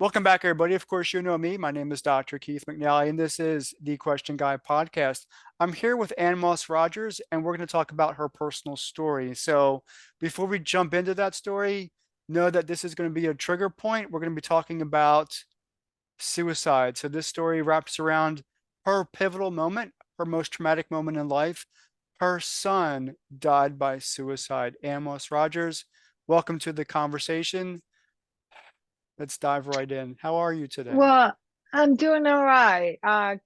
Welcome back, everybody. Of course, you know me. My name is Dr. Keith McNally, and this is the Question Guy podcast. I'm here with AnneMoss Rogers, and we're going to talk about her personal story. So, before we jump into that story, know that this is going to be a trigger point. We're going to be talking about suicide. So, this story wraps around her pivotal moment, her most traumatic moment in life. Her son died by suicide. AnneMoss Rogers, welcome to the conversation. Let's dive right in. How are you today? Well, I'm doing all right.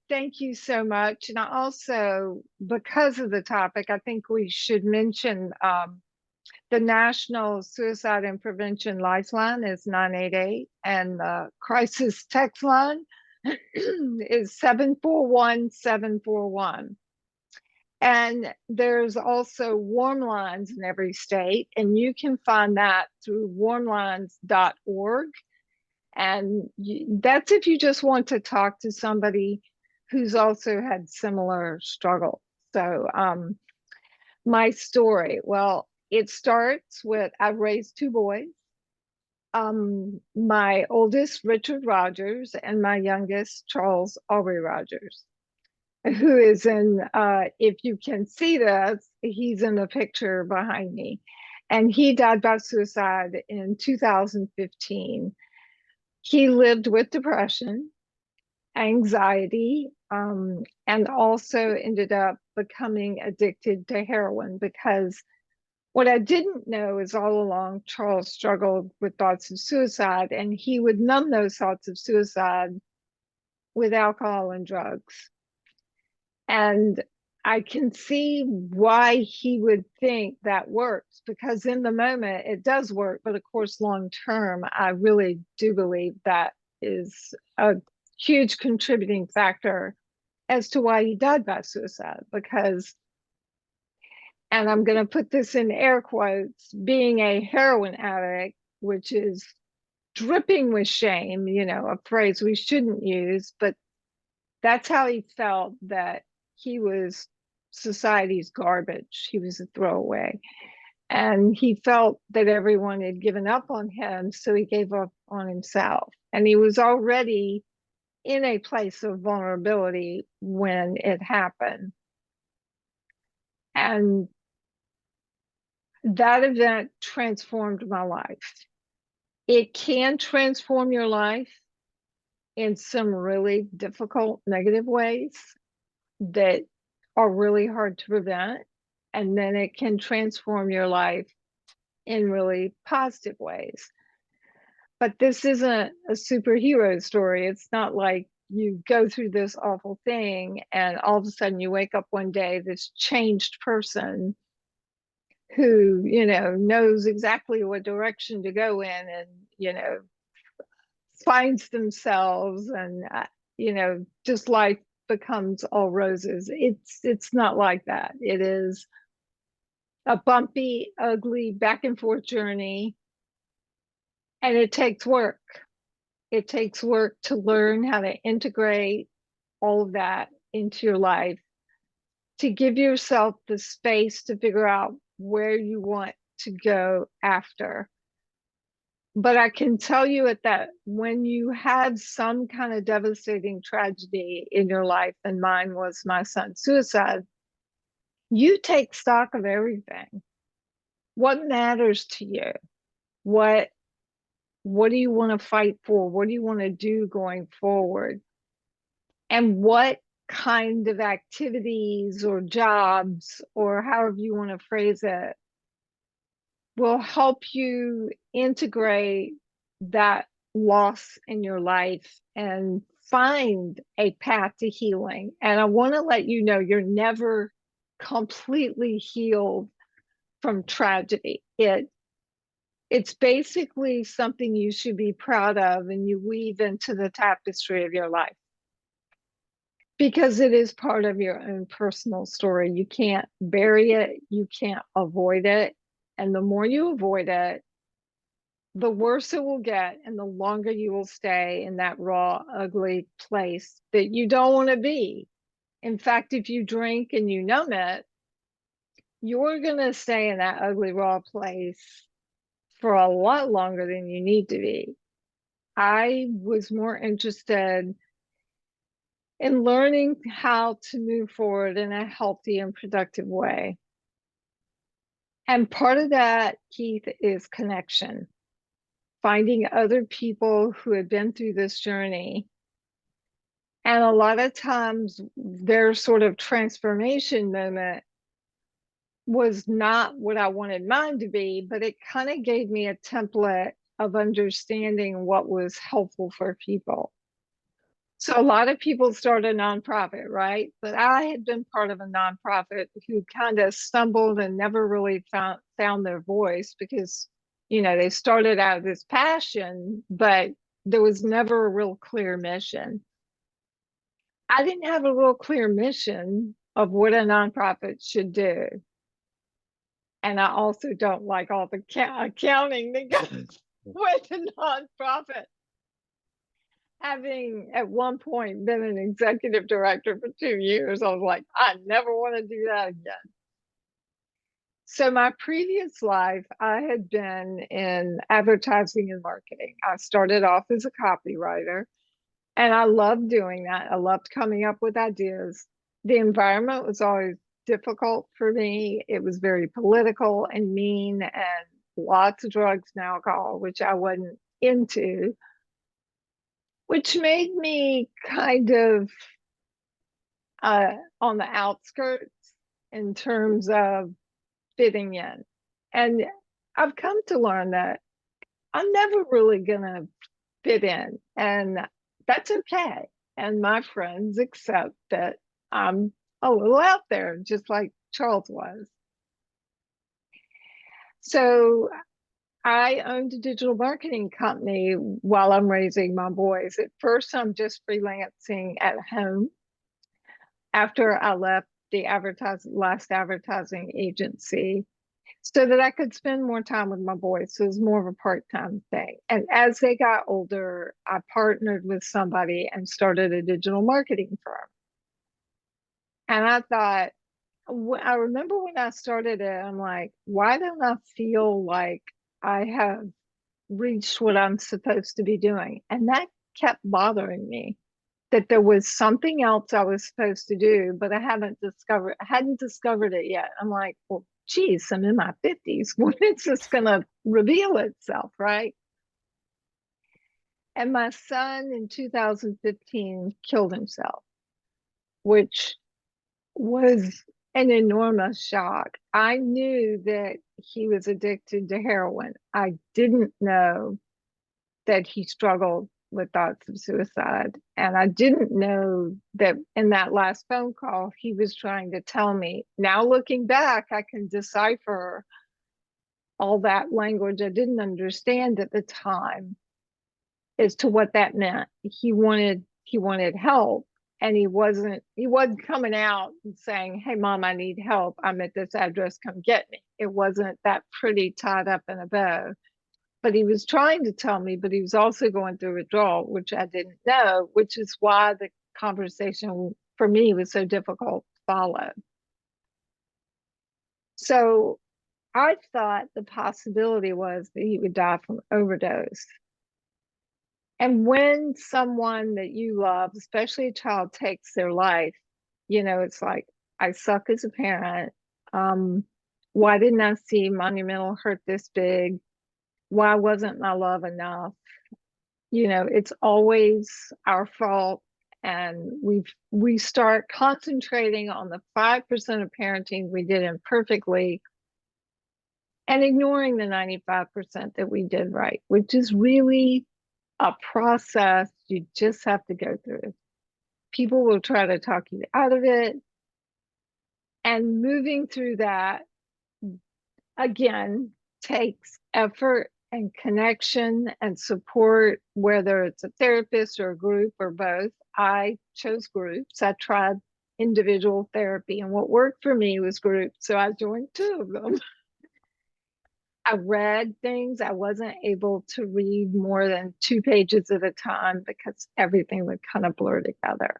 Thank you so much. And I also, because of the topic, I think we should mention the National Suicide and Prevention Lifeline is 988, and the crisis text line is 741-741. And there's also warm lines in every state, and you can find that through warmlines.org. And that's if you just want to talk to somebody who's also had similar struggles. So, my story, well, it starts with I've raised two boys. My oldest, Richard Rogers, and my youngest, Charles Aubrey Rogers, who is in, if you can see this, he's in the picture behind me. And he died by suicide in 2015. He lived with depression, anxiety, and also ended up becoming addicted to heroin because what I didn't know is all along Charles struggled with thoughts of suicide, and he would numb those thoughts of suicide with alcohol and drugs. And I can see why he would think that works because in the moment it does work, but of course, long term, I really do believe that is a huge contributing factor as to why he died by suicide. Because, and I'm going to put this in air quotes, being a heroin addict, which is dripping with shame, a phrase we shouldn't use, but that's how he felt that he was society's garbage. He was a throwaway. And he felt that everyone had given up on him, so he gave up on himself. And he was already in a place of vulnerability when it happened. And that event transformed my life. It can transform your life in some really difficult negative ways that are really hard to prevent. And then it can transform your life in really positive ways. But this isn't a superhero story. It's not like you go through this awful thing and all of a sudden you wake up one day, this changed person who, knows exactly what direction to go in and, finds themselves and, just life becomes all roses. It's not like that. It is a bumpy, ugly, back and forth journey. And it takes work. It takes work to learn how to integrate all of that into your life, to give yourself the space to figure out where you want to go after. But I can tell you at that when you have some kind of devastating tragedy in your life, and mine was my son's suicide, you take stock of everything. What matters to you? What what do you want to fight for? What do you want to do going forward? And what kind of activities or jobs, or however you want to phrase it, will help you integrate that loss in your life and find a path to healing. And I want to let you know you're never completely healed from tragedy. It's basically something you should be proud of and you weave into the tapestry of your life because it is part of your own personal story. You can't bury it, you can't avoid it. And the more you avoid it, the worse it will get, and the longer you will stay in that raw, ugly place that you don't want to be. In fact, if you drink and you numb it, you're going to stay in that ugly, raw place for a lot longer than you need to be. I was more interested in learning how to move forward in a healthy and productive way. And part of that, Keith, is connection, finding other people who had been through this journey. And a lot of times, their sort of transformation moment was not what I wanted mine to be, but it kind of gave me a template of understanding what was helpful for people. So a lot of people start a nonprofit, right? But I had been part of a nonprofit who kind of stumbled and never really found their voice because, they started out this passion, but there was never a real clear mission. I didn't have a real clear mission of what a nonprofit should do. And I also don't like all the accounting that goes with a nonprofit. Having at one point been an executive director for 2 years, I was like, I never want to do that again. So my previous life, I had been in advertising and marketing. I started off as a copywriter, and I loved doing that. I loved coming up with ideas. The environment was always difficult for me. It was very political and mean, and lots of drugs and alcohol, which I wasn't into, which made me kind of on the outskirts in terms of fitting in. And I've come to learn that I'm never really going to fit in, and that's okay. And my friends accept that I'm a little out there, just like Charles was. So I owned a digital marketing company while I'm raising my boys. At first, I'm just freelancing at home. After I left the last advertising agency, so that I could spend more time with my boys. So it was more of a part-time thing. And as they got older, I partnered with somebody and started a digital marketing firm. And I thought, I remember when I started it, I'm like, why don't I feel like I have reached what I'm supposed to be doing? And that kept bothering me, that there was something else I was supposed to do, but I hadn't discovered it yet. I'm like, well, geez, I'm in my 50s. When is this going to reveal itself, right? And my son in 2015 killed himself, which was an enormous shock. I knew that he was addicted to heroin. I didn't know that he struggled with thoughts of suicide. And I didn't know that in that last phone call, he was trying to tell me. Now, looking back, I can decipher all that language I didn't understand at the time as to what that meant. He wanted help, and he wasn't coming out and saying, "Hey mom, I need help. I'm at this address, come get me." It wasn't that pretty tied up in a bow. But he was trying to tell me, but he was also going through withdrawal, which I didn't know, which is why the conversation for me was so difficult to follow. So I thought the possibility was that he would die from overdose. And when someone that you love, especially a child, takes their life, it's like, I suck as a parent. Why didn't I see monumental hurt this big? Why wasn't my love enough? It's always our fault. And we start concentrating on the 5% of parenting we did imperfectly and ignoring the 95% that we did right, which is really a process you just have to go through. People will try to talk you out of it. And moving through that, again, takes effort and connection and support, whether it's a therapist or a group or both. I chose groups. I tried individual therapy, and what worked for me was groups. So I joined two of them. I read things. I wasn't able to read more than 2 pages at a time because everything would kind of blur together.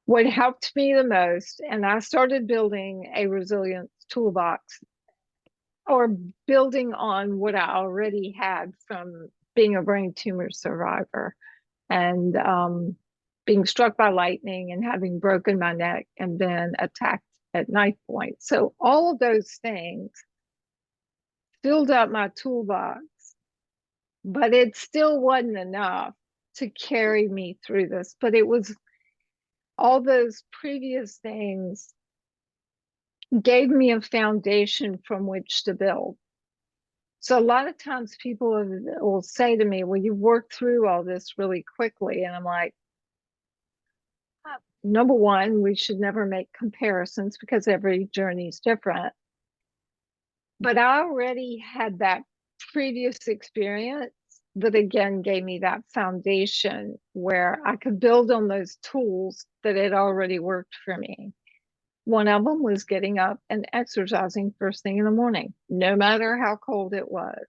What helped me the most, and I started building a resilience toolbox, or building on what I already had from being a brain tumor survivor and being struck by lightning and having broken my neck and been attacked at knife point. So all of those things filled up my toolbox, but it still wasn't enough to carry me through this. But it was all those previous things gave me a foundation from which to build. So a lot of times people will say to me, well, you worked through all this really quickly. And I'm like, number one, we should never make comparisons because every journey is different. But I already had that previous experience that again gave me that foundation where I could build on those tools that had already worked for me. One of them was getting up and exercising first thing in the morning, no matter how cold it was.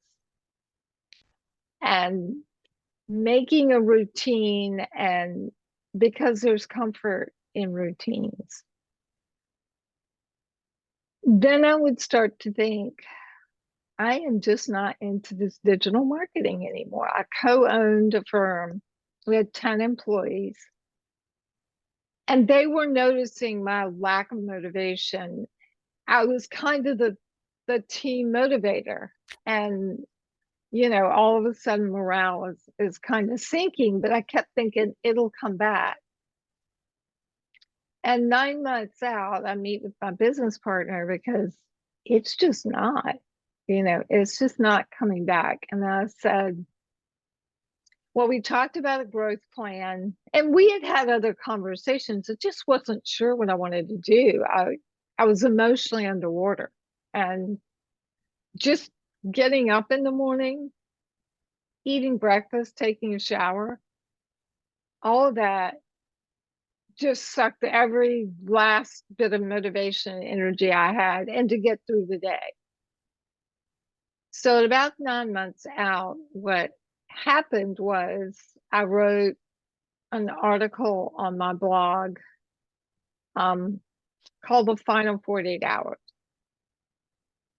And making a routine, and because there's comfort in routines. Then I would start to think, I am just not into this digital marketing anymore. I co-owned a firm. We had 10 employees. And they were noticing my lack of motivation. I was kind of the team motivator. And, you know, all of a sudden morale is kind of sinking, but I kept thinking it'll come back. And 9 months out, I meet with my business partner because it's just not, you know, it's just not coming back. And I said, well, we talked about a growth plan and we had had other conversations. I just wasn't sure what I wanted to do. I was emotionally underwater, and just getting up in the morning, eating breakfast, taking a shower, all of that just sucked every last bit of motivation and energy I had and to get through the day. So at about 9 months out, what happened was I wrote an article on my blog called The Final 48 Hours.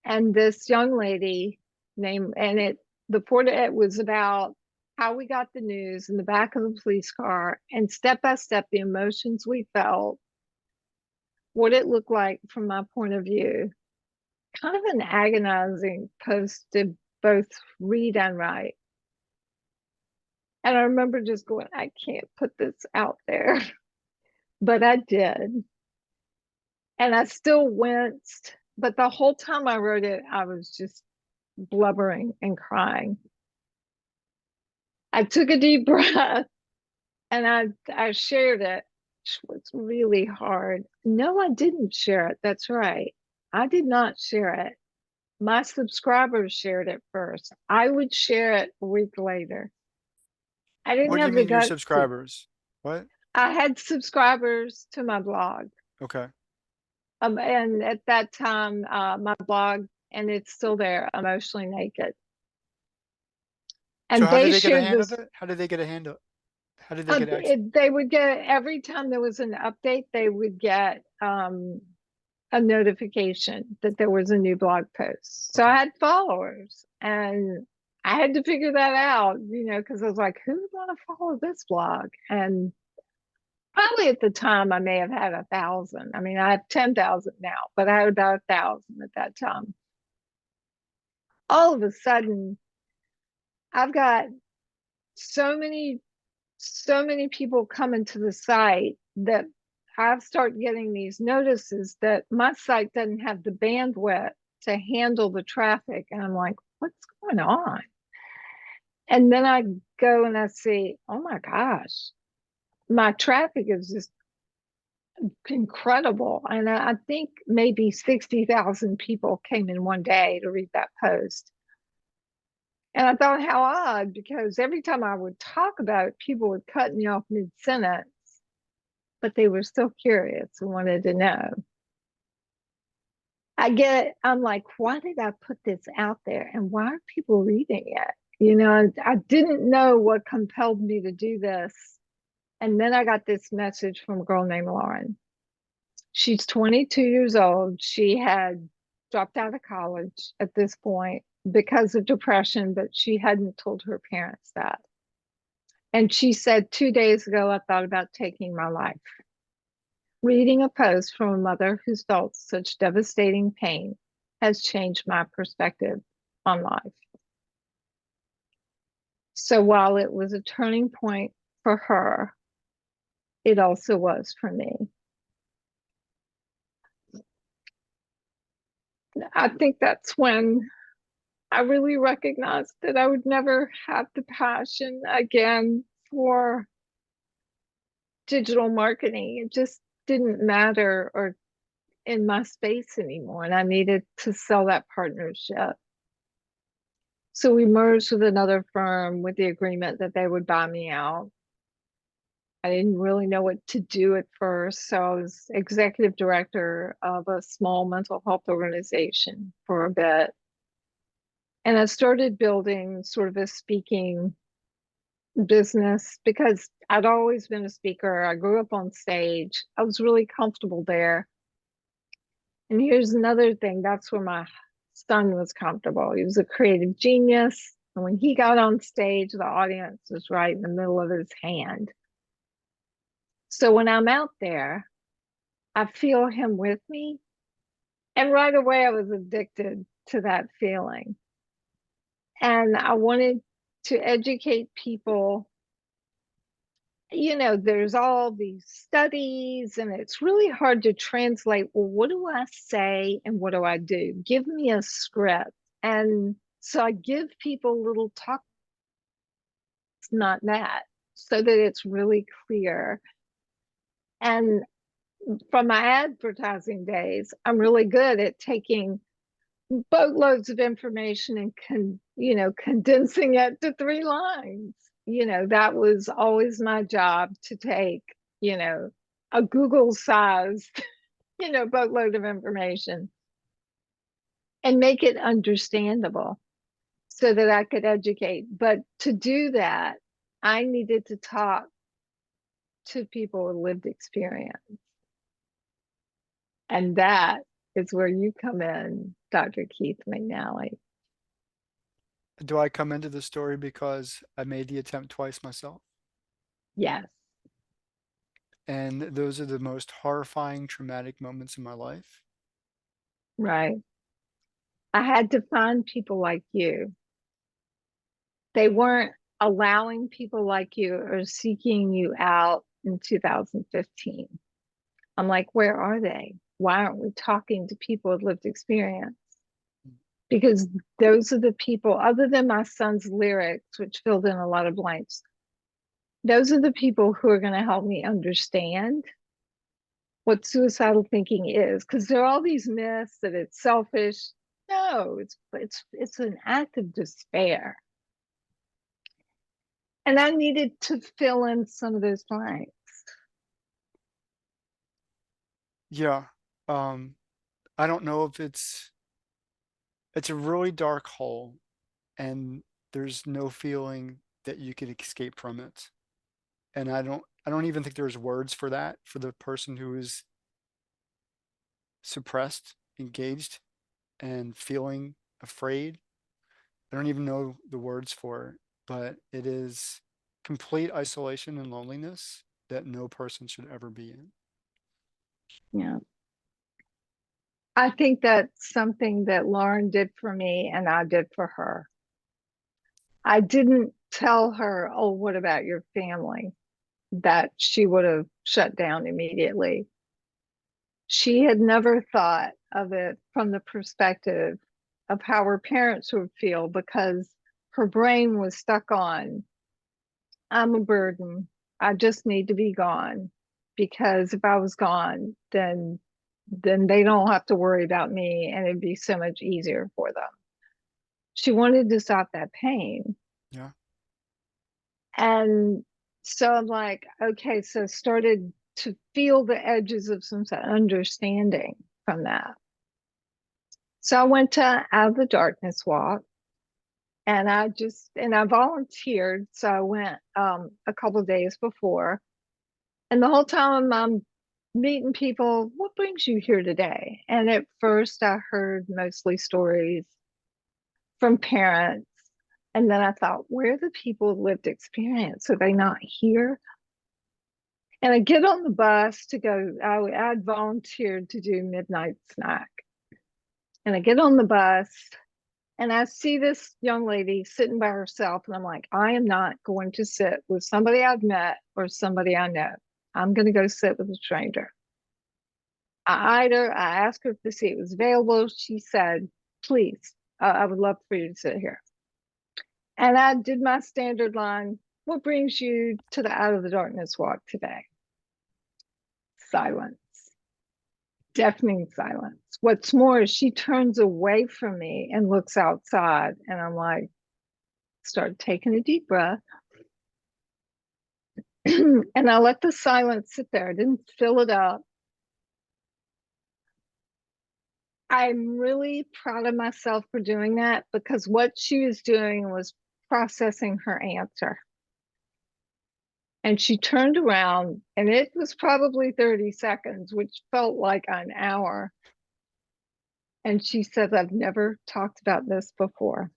And this young lady named, and it was about how we got the news in the back of the police car and step by step the emotions we felt, what it looked like from my point of view. Kind of an agonizing post to both read and write. And I remember just going, I can't put this out there. But I did. And I still winced. But the whole time I wrote it, I was just blubbering and crying. I took a deep breath and I shared it, which was really hard. No, I didn't share it. That's right. I did not share it. My subscribers shared it first. I would share it a week later. I didn't What do you have the mean your guts to. subscribers? What? I had subscribers to my blog. Okay. And at that time, my blog, and it's still there, Emotionally Naked. So And how did they they get a shared hand of this. it? How did they get a hand of How did they get access? They would get, every time there was an update, they would get a notification that there was a new blog post. So Okay. I had followers, and I had to figure that out, you know, because I was like, who would want to follow this blog? And probably at the time I may have had 1,000. I mean, I have 10,000 now, but I had about 1,000 at that time. All of a sudden, I've got so many people coming to the site that I've started getting these notices that my site doesn't have the bandwidth to handle the traffic. And I'm like, what's going on? And then I go and I see, oh my gosh, my traffic is just incredible. And I think maybe 60,000 people came in one day to read that post. And I thought, how odd, because every time I would talk about it, people would cut me off mid-sentence, but they were still curious and wanted to know. I'm like, why did I put this out there? And why are people reading it? You know, I didn't know what compelled me to do this. And then I got this message from a girl named Lauren. She's 22 years old. She had dropped out of college at this point. because of depression, but she hadn't told her parents that. And she said, 2 days ago, I thought about taking my life. Reading a post from a mother who's felt such devastating pain has changed my perspective on life. So while it was a turning point for her, it also was for me. I think that's when I really recognized that I would never have the passion again for digital marketing. It just didn't matter or in my space anymore. And I needed to sell that partnership. So we merged with another firm with the agreement that they would buy me out. I didn't really know what to do at first. So I was executive director of a small mental health organization for a bit. And I started building sort of a speaking business because I'd always been a speaker. I grew up on stage. I was really comfortable there. And here's another thing, that's where my son was comfortable. He was a creative genius. And when he got on stage, the audience was right in the middle of his hand. So when I'm out there, I feel him with me. And right away, I was addicted to that feeling. And I wanted to educate people. There's all these studies, and it's really hard to translate. Well, what do I say and what do I do? Give me a script. And so I give people little talk, not that, so that it's really clear. And from my advertising days, I'm really good at taking boatloads of information and condensing it to 3 lines. That was always my job, to take a Google sized boatload of information and make it understandable so that I could educate. But to do that, I needed to talk to people with lived experience. And that is where you come in, Dr. Keith McNally. Do I come into the story because I made the attempt twice myself? Yes, And those are the most horrifying, traumatic moments in my life. right. I had to find people like you. They weren't allowing people like you or seeking you out in 2015. I'm like, where are they? Why aren't we talking to people with lived experience? Because those are the people, other than my son's lyrics, which filled in a lot of blanks, those are the people who are going to help me understand what suicidal thinking is. Because there are all these myths that it's selfish. No, it's an act of despair. And I needed to fill in some of those blanks. Yeah. Um, I don't know if it's a really dark hole and there's no feeling that you could escape from it. And I don't even think there's words for that for the person who is suppressed, engaged, and feeling afraid. I don't even know the words for it, but it is complete isolation and loneliness that no person should ever be in. Yeah. I think that's something that Lauren did for me and I did for her. I didn't tell her, oh, what about your family? That she would have shut down immediately. She had never thought of it from the perspective of how her parents would feel, because her brain was stuck on, I'm a burden. I just need to be gone, because if I was gone, then they don't have to worry about me and it'd be so much easier for them. She wanted to stop that pain. Yeah. And so I'm like, okay, so started to feel the edges of some understanding from that. So I went to Out of the Darkness walk, and I volunteered. So I went a couple of days before, and the whole time I'm meeting people, what brings you here today? And at first I heard mostly stories from parents. And then I thought, where are the people with lived experience? Are they not here? And I get on the bus to go, I'd volunteered to do midnight snack. And I get on the bus and I see this young lady sitting by herself. And I'm like, I am not going to sit with somebody I've met or somebody I know. I'm going to go sit with a stranger. I eyed her. I asked her if the seat was available. She said, please, I would love for you to sit here. And I did my standard line. What brings you to the Out of the Darkness walk today? Silence, deafening silence. What's more, she turns away from me and looks outside. And I'm like, start taking a deep breath. And I let the silence sit there. I didn't fill it up. I'm really proud of myself for doing that because what she was doing was processing her answer. And she turned around, and it was probably 30 seconds, which felt like an hour. And she said, I've never talked about this before.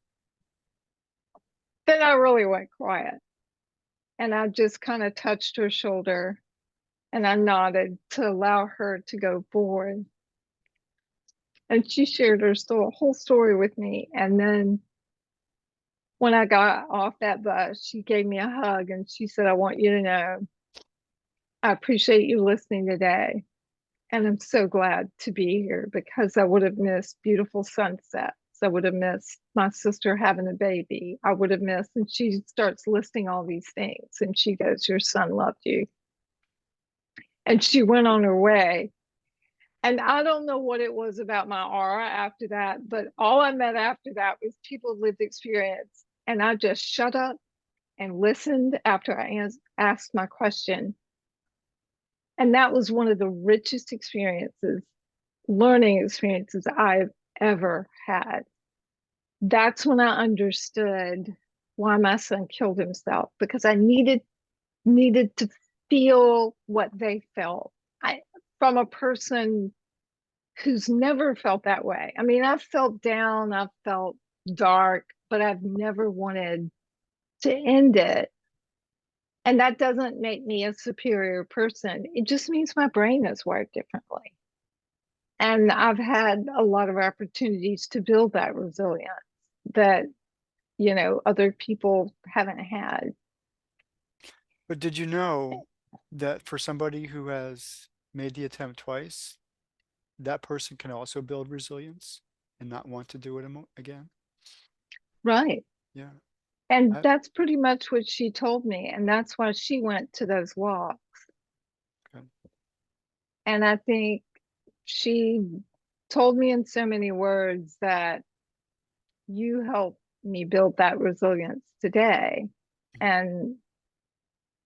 Then I really went quiet. And I just kind of touched her shoulder and I nodded to allow her to go forward. And she shared her whole story with me. And then when I got off that bus, she gave me a hug and she said, I want you to know I appreciate you listening today. And I'm so glad to be here because I would have missed beautiful sunsets. I would have missed my sister having a baby. I would have missed, and she starts listing all these things. And she goes, your son loved you. And she went on her way. And I don't know what it was about my aura after that, but all I met after that was people with lived experience. And I just shut up and listened after I asked my question. And that was one of the richest experiences, learning experiences I've ever had. That's when I understood why my son killed himself, because I needed to feel what they felt. From a person who's never felt that way. I mean, I've felt down, I've felt dark, but I've never wanted to end it. And that doesn't make me a superior person. It just means my brain is wired differently. And I've had a lot of opportunities to build that resilience that, other people haven't had. But did you know that for somebody who has made the attempt twice, that person can also build resilience and not want to do it again? Right. Yeah. And I, that's pretty much what she told me. And that's why she went to those walks. okay. And I think she told me in so many words that you helped me build that resilience today. And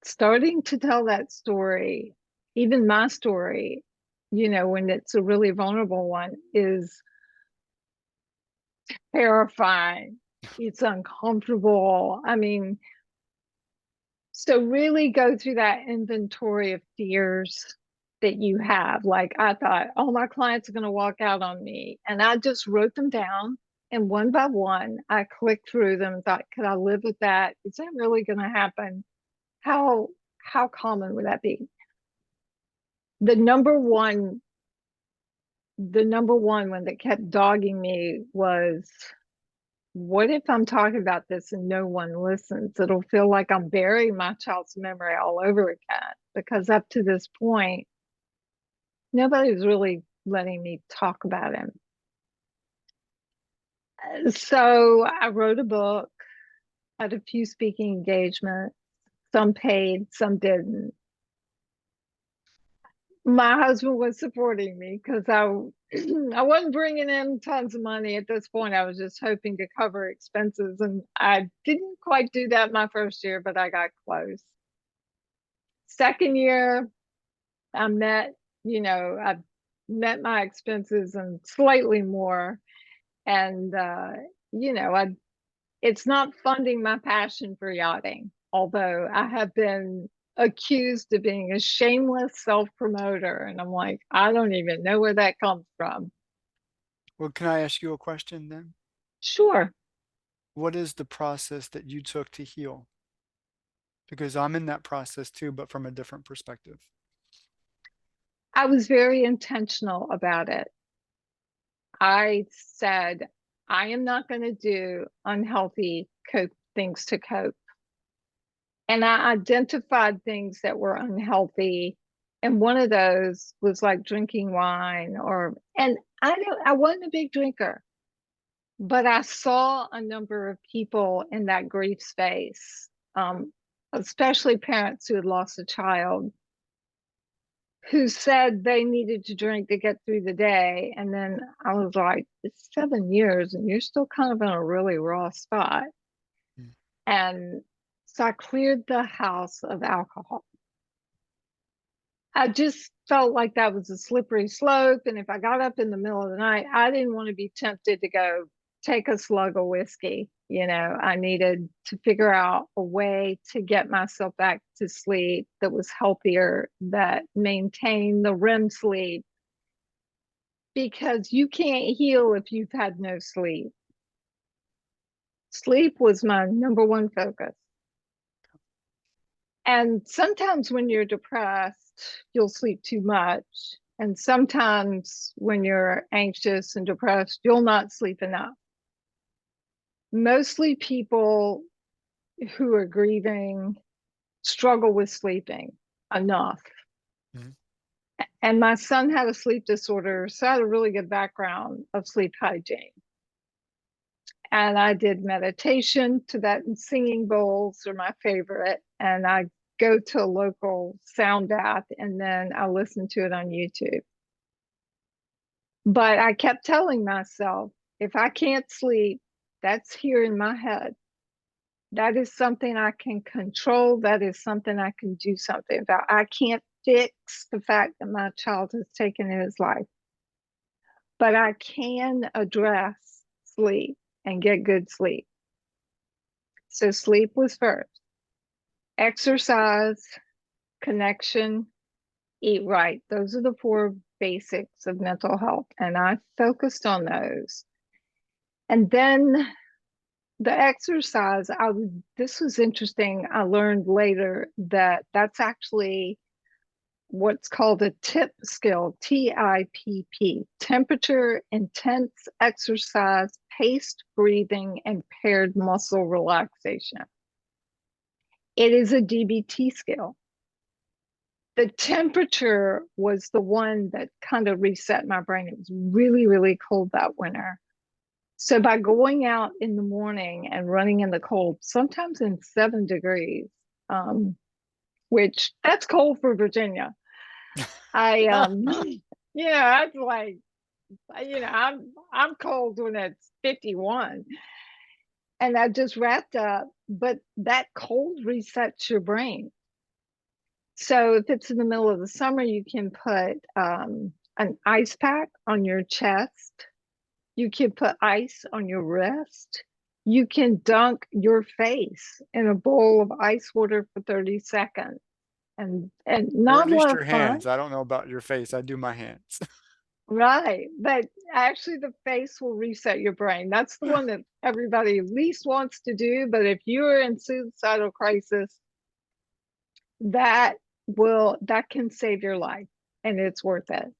starting to tell that story, even my story, when it's a really vulnerable one, is terrifying. It's uncomfortable. I mean, so really go through that inventory of fears that you have. Like I thought, oh, my clients are going to walk out on me. And I just wrote them down. And one by one, I clicked through them and thought, could I live with that? Is that really going to happen? How how common would that be? The number one, the number one one that kept dogging me was, what if I'm talking about this and no one listens? It'll feel like I'm burying my child's memory all over again. Because up to this point, nobody was really letting me talk about him. So I wrote a book, had a few speaking engagements, some paid, some didn't. My husband was supporting me because I wasn't bringing in tons of money at this point. I was just hoping to cover expenses, and I didn't quite do that my first year, but I got close. Second year, I met my expenses and slightly more, and it's not funding my passion for yachting, although I have been accused of being a shameless self-promoter. And I'm like, I don't even know where that comes from. Well, can I ask you a question then? Sure. what is the process that you took to heal? Because I'm in that process too, but from a different perspective. I was very intentional about it. I said, I am not going to do unhealthy things to cope. And I identified things that were unhealthy. And one of those was like drinking wine and I wasn't a big drinker, but I saw a number of people in that grief space, especially parents who had lost a child, who said they needed to drink to get through the day. And then I was like, it's 7 years and you're still kind of in a really raw spot. Mm. And so I cleared the house of alcohol. I just felt like that was a slippery slope. And if I got up in the middle of the night, I didn't want to be tempted to go take a slug of whiskey. I needed to figure out a way to get myself back to sleep that was healthier, that maintained the REM sleep, because you can't heal if you've had no sleep. Sleep was my number one focus. And sometimes when you're depressed, you'll sleep too much. And sometimes when you're anxious and depressed, you'll not sleep enough. Mostly people who are grieving struggle with sleeping enough. Mhm. And my son had a sleep disorder, so I had a really good background of sleep hygiene. And I did meditation. Tibet and singing bowls are my favorite. And I go to a local sound bath and then I listen to it on YouTube. But I kept telling myself, if I can't sleep, that's here in my head. That is something I can control. That is something I can do something about. I can't fix the fact that my child has taken his life, but I can address sleep and get good sleep. So sleep was first. Exercise, connection, eat right. Those are the four basics of mental health. And I focused on those. And then the exercise, this was interesting. I learned later that that's actually what's called a TIP skill, TIPP, temperature, intense exercise, paced breathing, and paired muscle relaxation. It is a DBT skill. The temperature was the one that kind of reset my brain. It was really, really cold that winter. So by going out in the morning and running in the cold, sometimes in 7 degrees, which that's cold for Virginia. I I was like, I'm cold when it's 51. And I just wrapped up, but that cold resets your brain. So if it's in the middle of the summer, you can put an ice pack on your chest. You can put ice on your wrist. You can dunk your face in a bowl of ice water for 30 seconds. And Or at not a least lot of your fun. hands. I don't know about your face. I do my hands. Right. But actually, the face will reset your brain. That's the one that everybody least wants to do. But if you're in suicidal crisis, that that can save your life and it's worth it.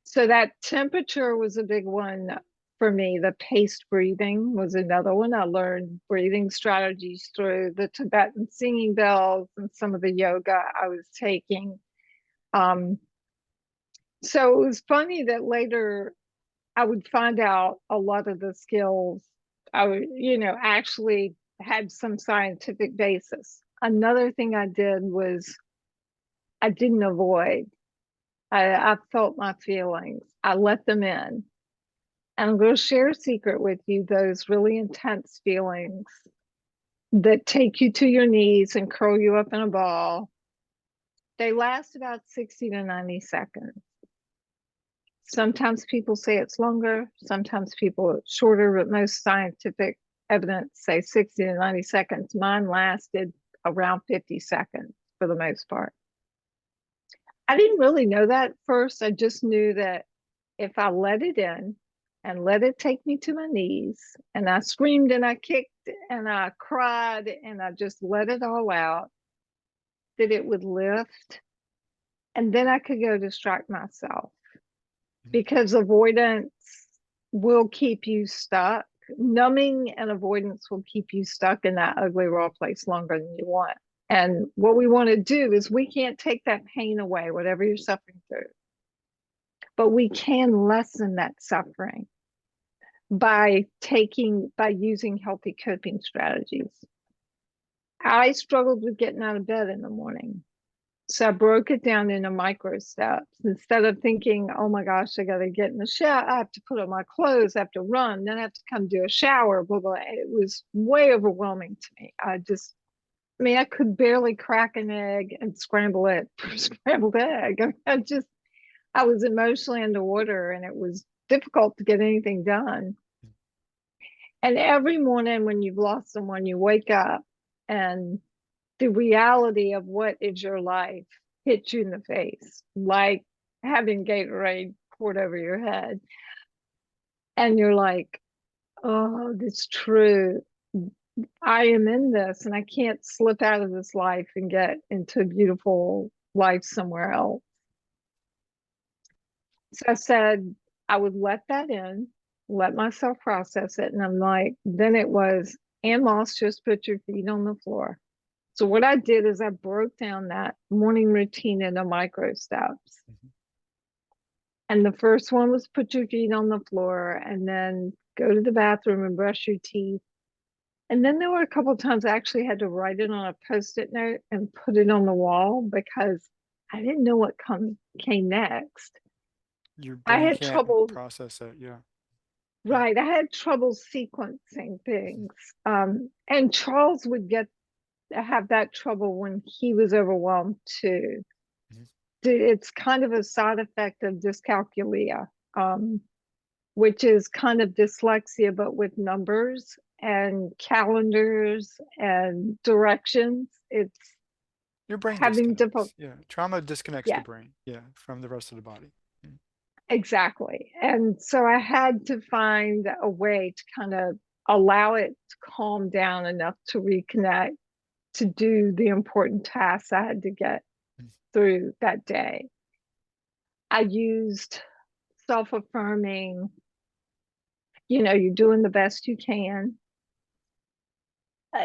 So that temperature was a big one for me. The paced breathing was another one. I learned breathing strategies through the Tibetan singing bells and some of the yoga I was taking. Um, so it was funny that later I would find out a lot of the skills I would, actually had some scientific basis. Another thing I did was I didn't avoid. I felt my feelings. I let them in. And I'm going to share a secret with you. Those really intense feelings that take you to your knees and curl you up in a ball, they last about 60 to 90 seconds. Sometimes people say it's longer, sometimes people it's shorter, but most scientific evidence say 60 to 90 seconds. Mine lasted around 50 seconds for the most part. I didn't really know that at first. I just knew that if I let it in and let it take me to my knees. And I screamed and I kicked and I cried and I just let it all out, that it would lift. And then I could go distract myself, because avoidance will keep you stuck. Numbing and avoidance will keep you stuck in that ugly, raw place longer than you want. And what we want to do is, we can't take that pain away, whatever you're suffering through, but we can lessen that suffering by using healthy coping strategies. I struggled with getting out of bed in the morning. So I broke it down into micro steps. Instead of thinking, oh my gosh, I got to get in the shower, I have to put on my clothes, I have to run, then I have to come do a shower, blah, blah. It was way overwhelming to me. I could barely crack an egg and scramble it for scrambled egg. I was emotionally underwater, and it was difficult to get anything done. And every morning when you've lost someone, you wake up and the reality of what is your life hits you in the face, like having Gatorade poured over your head. And you're like, oh, that's true. I am in this and I can't slip out of this life and get into a beautiful life somewhere else. So I said I would let that in, let myself process it. And I'm like, then it was, AnneMoss, just put your feet on the floor. So what I did is I broke down that morning routine into micro steps. Mm-hmm. And the first one was put your feet on the floor and then go to the bathroom and brush your teeth. And then there were a couple of times I actually had to write it on a Post-it note and put it on the wall, because I didn't know what came next. Your I brain had can't trouble, process it. Yeah. right? I had trouble sequencing things. And Charles would have that trouble when he was overwhelmed too. Mm-hmm. It's kind of a side effect of dyscalculia, which is kind of dyslexia, but with numbers and calendars and directions. It's your brain having disconnects. difficult. Yeah. Trauma disconnects the Yeah, brain. Yeah. From the rest of the body. exactly. And so I had to find a way to kind of allow it to calm down enough to reconnect, to do the important tasks I had to get through that day. I used self-affirming, you're doing the best you can.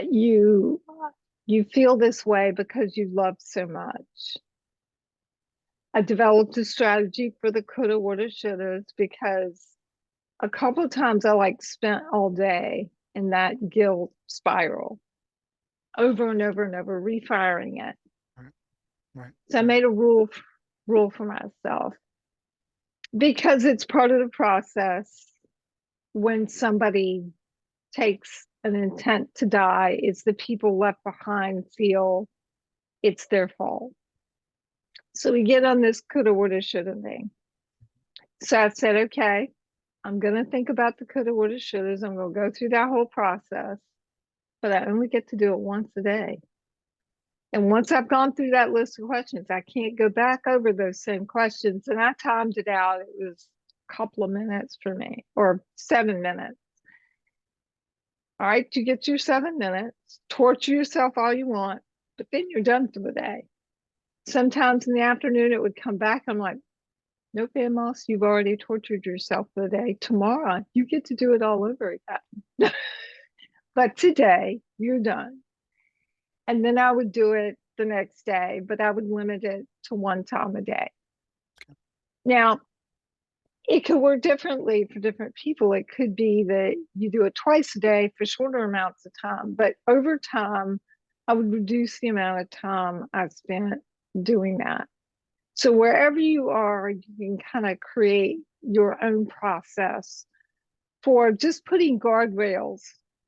You feel this way because you love so much. I developed a strategy for the coulda, woulda, shouldas, because a couple of times I spent all day in that guilt spiral, over and over and over, refiring it. Right. Right. So I made a rule for myself, because it's part of the process. When somebody takes an intent to die, it's the people left behind feel it's their fault. So we get on this coulda, woulda, shoulda thing. So I said, okay, I'm going to think about the coulda, woulda, shouldas. I'm going to go through that whole process, but I only get to do it once a day. And once I've gone through that list of questions, I can't go back over those same questions. And I timed it out. It was a couple of minutes for me, or 7 minutes. All right, you get your 7 minutes, torture yourself all you want, but then you're done for the day. Sometimes in the afternoon, it would come back. I'm like, nope, AnneMoss, you've already tortured yourself for the day. Tomorrow, you get to do it all over again. But today, you're done. And then I would do it the next day, but I would limit it to one time a day. Okay. Now, it could work differently for different people. It could be that you do it twice a day for shorter amounts of time, but over time, I would reduce the amount of time I spent doing that. So wherever you are, you can kind of create your own process for just putting guardrails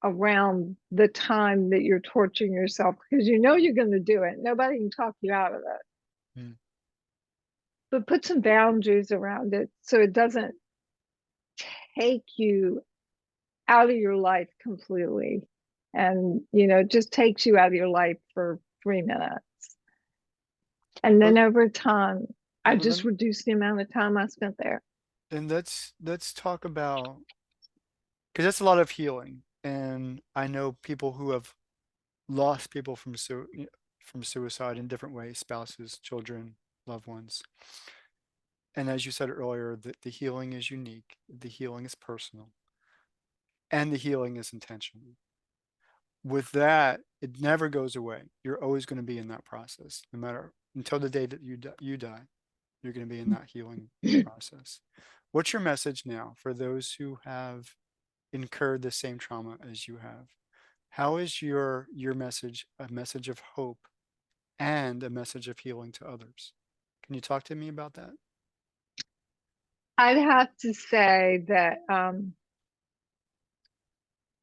around the time that you're torturing yourself, because you're going to do it. Nobody can talk you out of it. Mm. But put some boundaries around it so it doesn't take you out of your life completely. And, just takes you out of your life for 3 minutes. And then over time, I just reduced the amount of time I spent there. And let's talk about, because that's a lot of healing, and I know people who have lost people from suicide in different ways, spouses, children, loved ones. And as you said earlier, the healing is unique, the healing is personal, and the healing is intentional. With that, it never goes away. You're always going to be in that process, no matter until the day that you die. You're going to be in that healing process. What's your message now for those who have incurred the same trauma as you have? How is your message a message of hope and a message of healing to others? Can you talk to me about that? I'd have to say that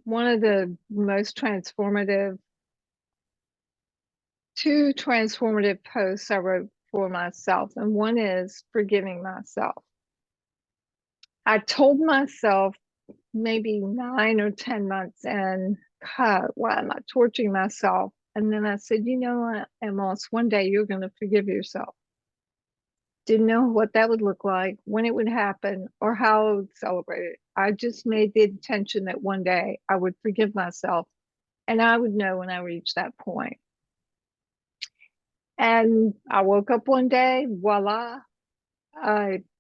one of the most two transformative posts I wrote for myself, and one is forgiving myself. I told myself maybe 9 or 10 months in, God, why am I torturing myself? And then I said, you know what, Amos, one day you're going to forgive yourself. Didn't know what that would look like, when it would happen, or how I would celebrate it. I just made the intention that one day I would forgive myself, and I would know when I reached that point. And I woke up one day, voila,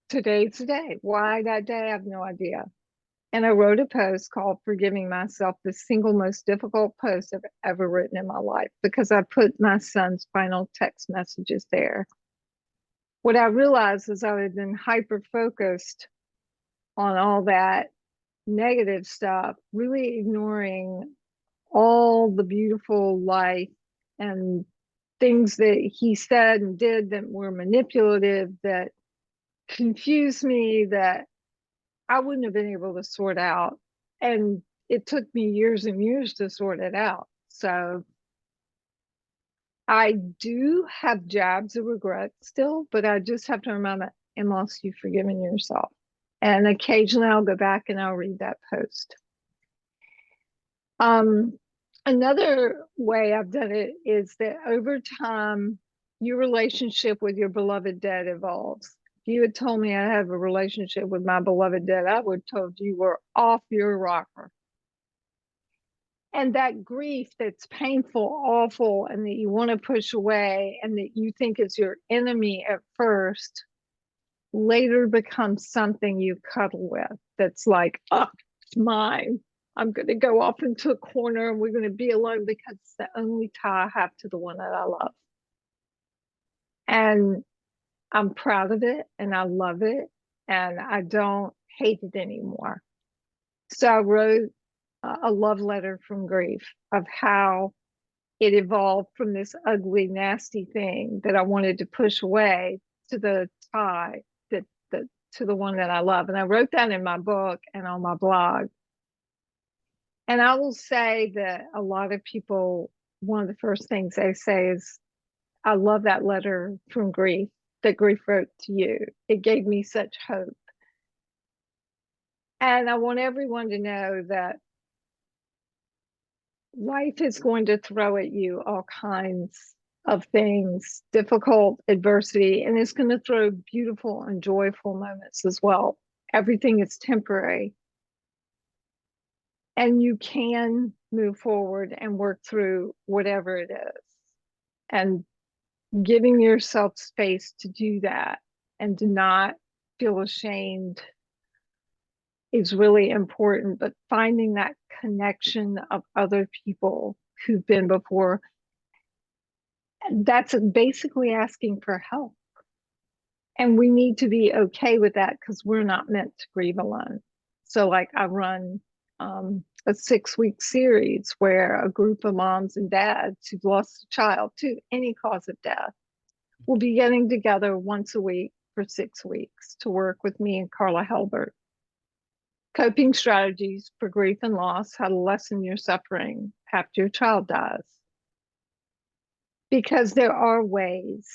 today's the day. Why that day? I have no idea. And I wrote a post called Forgiving Myself, the single most difficult post I've ever written in my life, because I put my son's final text messages there. What I realized is I had been hyper focused on all that negative stuff, really ignoring all the beautiful life and things that he said and did that were manipulative, that confused me, that I wouldn't have been able to sort out. And it took me years and years to sort it out. So I do have jabs of regret still, but I just have to remember, unless you've forgiven yourself. And occasionally I'll go back and I'll read that post. Um, Another way I've done it is that over time, your relationship with your beloved dead evolves. If you had told me I have a relationship with my beloved dead, I would have told you were off your rocker. And that grief that's painful, awful, and that you want to push away and that you think is your enemy at first, later becomes something you cuddle with that's like, oh, it's mine. I'm going to go off into a corner and we're going to be alone because it's the only tie I have to the one that I love. And I'm proud of it and I love it and I don't hate it anymore. So I wrote a love letter from grief of how it evolved from this ugly, nasty thing that I wanted to push away to the tie that to the one that I love. And I wrote that in my book and on my blog. And I will say that a lot of people, one of the first things they say is, I love that letter from grief that grief wrote to you. It gave me such hope. And I want everyone to know that life is going to throw at you all kinds of things, difficult adversity, and it's going to throw beautiful and joyful moments as well. Everything is temporary. And you can move forward and work through whatever it is. And giving yourself space to do that and to not feel ashamed is really important. But finding that connection of other people who've been before, that's basically asking for help. And we need to be okay with that because we're not meant to grieve alone. So, like, I run a 6-week series where a group of moms and dads who've lost a child to any cause of death will be getting together once a week for 6 weeks to work with me and Carla Helbert. Coping strategies for grief and loss, how to lessen your suffering after your child dies. Because there are ways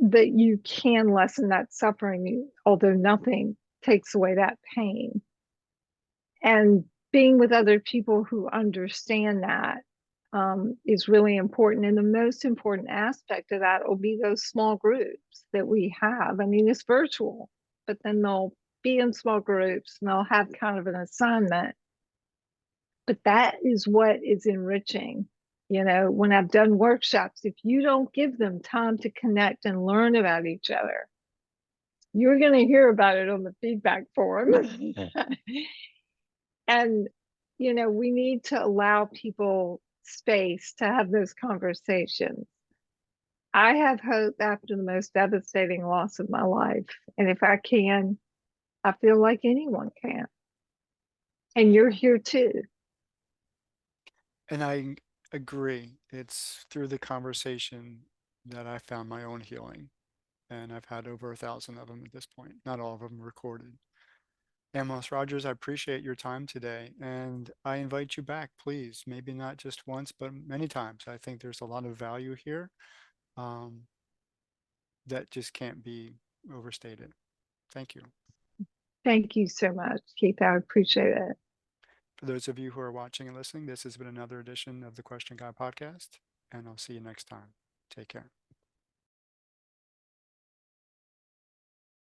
that you can lessen that suffering, although nothing takes away that pain. And being with other people who understand that is really important. And the most important aspect of that will be those small groups that we have. I mean, it's virtual, but then they'll be in small groups and they'll have kind of an assignment. But that is what is enriching. You know, when I've done workshops, if you don't give them time to connect and learn about each other, you're going to hear about it on the feedback forum. And, you know, we need to allow people space to have those conversations. I have hope after the most devastating loss of my life. And if I can, I feel like anyone can. And you're here too. And I agree. It's through the conversation that I found my own healing. And I've had over 1,000 of them at this point, not all of them recorded. AnneMoss Rogers, I appreciate your time today. And I invite you back, please. Maybe not just once, but many times. I think there's a lot of value here um, that just can't be overstated. Thank you. Thank you so much, Keith. I appreciate it. For those of you who are watching and listening, this has been another edition of the Question Guy podcast, and I'll see you next time. Take care.